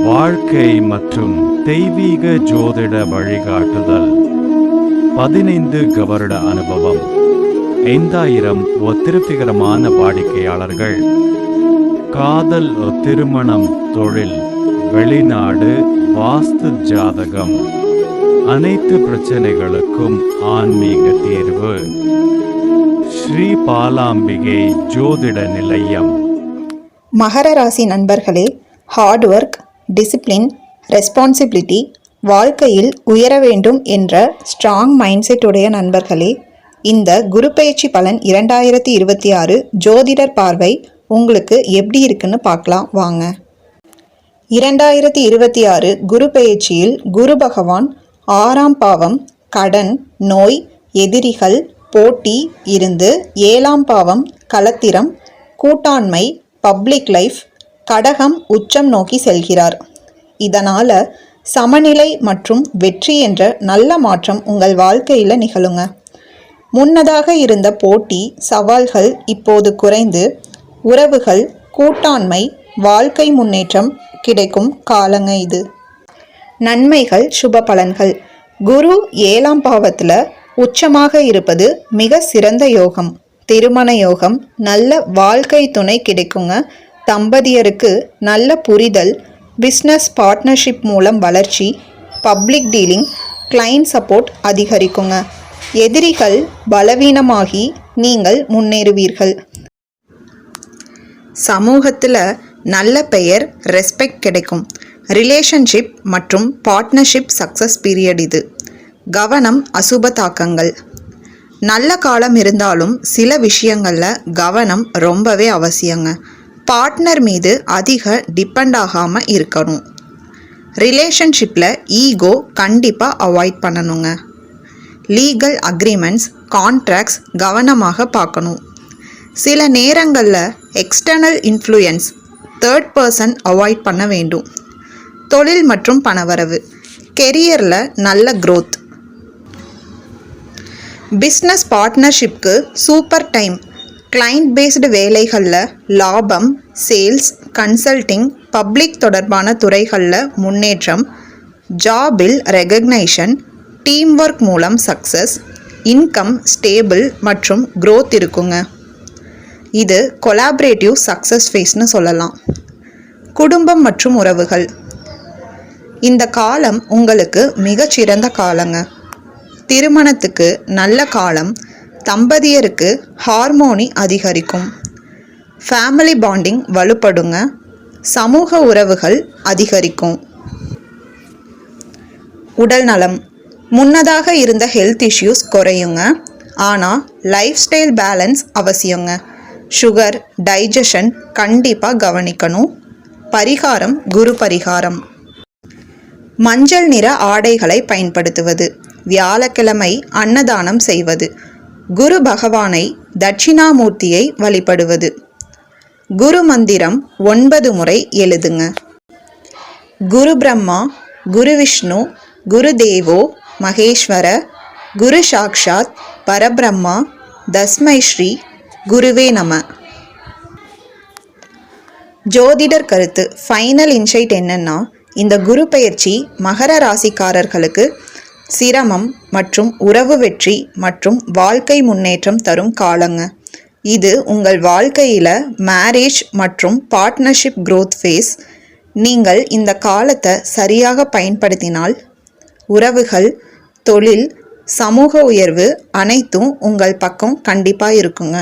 வாழ்க்கை மற்றும் தெய்வீக ஜோதிட வழிகாட்டுதல். 15 வருட அனுபவம், 5000 திருப்திகரமான வாடிக்கையாளர்கள், காதல், திருமணம், தொழில், வெளிநாடு, வாஸ்து ஜாதகம், அனைத்து பிரச்சனைகளுக்கும் ஆன்மீக தீர்வு. ஸ்ரீ பாலாம்பிகை ஜோதிட நிலையம். மகர ராசி நண்பர்களே, ஹார்ட் ஒர்க், டிசிப்ளின், ரெஸ்பான்சிபிலிட்டி, வாழ்க்கையில் உயர வேண்டும் என்ற ஸ்ட்ராங் மைண்ட் செட் உடைய நண்பர்களே, இந்த குரு பெயர்ச்சி பலன் 2026 ஜோதிடர் பார்வை உங்களுக்கு எப்படி இருக்குன்னு பார்க்கலாம் வாங்க. 2026 குரு பெயர்ச்சியில் குரு பகவான் 6ஆம் பாவம் கடன், நோய், எதிரிகள், போட்டி இருந்து 7ஆம் பாவம் களத்திரம், கூட்டாண்மை, பப்ளிக் லைஃப், கடகம் உச்சம் நோக்கி செல்கிறார். இதனால் சமநிலை மற்றும் வெற்றி என்ற நல்ல மாற்றம் உங்கள் வாழ்க்கையில் நிகழுங்க. முன்னதாக இருந்த போட்டி, சவால்கள் இப்போது குறைந்து உறவுகள், கூட்டாண்மை, வாழ்க்கை முன்னேற்றம் கிடைக்கும் காலங்க இது. நன்மைகள், சுப பலன்கள். குரு 7ஆம் பாவத்தில் உச்சமாக இருப்பது மிக சிறந்த யோகம். திருமண யோகம், நல்ல வாழ்க்கை துணை கிடைக்குங்க. தம்பதியருக்கு நல்ல புரிதல், பிஸ்னஸ் பார்ட்னர்ஷிப் மூலம் வளர்ச்சி, பப்ளிக் டீலிங், கிளைண்ட் சப்போர்ட் அதிகரிக்குங்க. எதிரிகள் பலவீனமாகி நீங்கள் முன்னேறுவீர்கள். சமூகத்தில் நல்ல பெயர், ரெஸ்பெக்ட் கிடைக்கும். ரிலேஷன்ஷிப் மற்றும் பார்ட்னர்ஷிப் சக்ஸஸ் பீரியட் இது. கவனம், அசுப தாக்கங்கள். நல்ல காலம் இருந்தாலும் சில விஷயங்களில் கவனம் ரொம்பவே அவசியங்க. பார்ட்னர் மீது அதிக டிபெண்ட் ஆகாமல் இருக்கணும். ரிலேஷன்ஷிப்பில் ஈகோ கண்டிப்பாக அவாய்ட் பண்ணணுங்க. லீகல் அக்ரிமெண்ட்ஸ், கான்ட்ராக்ட்ஸ் கவனமாக பார்க்கணும். சில நேரங்களில் external influence, third person avoid பண்ண வேண்டும். தொழில் மற்றும் பணவரவு. கெரியரில் நல்ல growth. பிஸ்னஸ் பார்ட்னர்ஷிப்க்கு சூப்பர் டைம். கிளைண்ட் பேஸ்டு வேலைகளில் லாபம், சேல்ஸ், கன்சல்டிங், பப்ளிக் தொடர்பான துறைகளில் முன்னேற்றம், ஜாபில் ரெகக்னைஷன், டீம் ஒர்க் மூலம் சக்ஸஸ், இன்கம் ஸ்டேபிள் மற்றும் growth இருக்குங்க. இது கொலாபரேட்டிவ் சக்ஸஸ் ஃபேஸ்னு சொல்லலாம். குடும்பம் மற்றும் உறவுகள். இந்த காலம் உங்களுக்கு மிகச்சிறந்த காலங்க. திருமணத்துக்கு நல்ல காலம். தம்பதியருக்கு ஹார்மோனி அதிகரிக்கும். ஃபேமிலி பாண்டிங் வலுப்படுங்க. சமூக உறவுகள் அதிகரிக்கும். உடல் நலம். முன்னதாக இருந்த ஹெல்த் இஷ்யூஸ் குறையுங்க. ஆனால் லைஃப் ஸ்டைல் பேலன்ஸ் அவசியங்க. சுகர், டைஜஷன் கண்டிப்பாக கவனிக்கணும். பரிகாரம், குரு பரிகாரம். மஞ்சள் நிற ஆடைகளை பயன்படுத்துவது. வியாழக்கிழமை அன்னதானம் செய்வது. குரு பகவானை, தட்சிணாமூர்த்தியை வழிபடுவது. குரு மந்திரம் 9 முறை எழுதுங்க. குரு பிரம்மா, குரு விஷ்ணு, குரு தேவோ மகேஸ்வர, குரு சாக்ஷாத் பரபிரம்மா, தஸ்மை ஸ்ரீ குருவே நம. ஜோதிடர் கருத்து. ஃபைனல் இன்சைட் என்னன்னா, இந்த குரு பெயர்ச்சி மகர ராசிக்காரர்களுக்கு சிரமம் மற்றும் உறவு வெற்றி மற்றும் வாழ்க்கை முன்னேற்றம் தரும் காலங்க. இது உங்கள் வாழ்க்கையில் மேரேஜ் மற்றும் பார்ட்னர்ஷிப் growth ஃபேஸ். நீங்கள் இந்த காலத்தை சரியாக பயன்படுத்தினால் உறவுகள், தொழில், சமூக உயர்வு அனைத்தும் உங்கள் பக்கம் கண்டிப்பாக இருக்குங்க.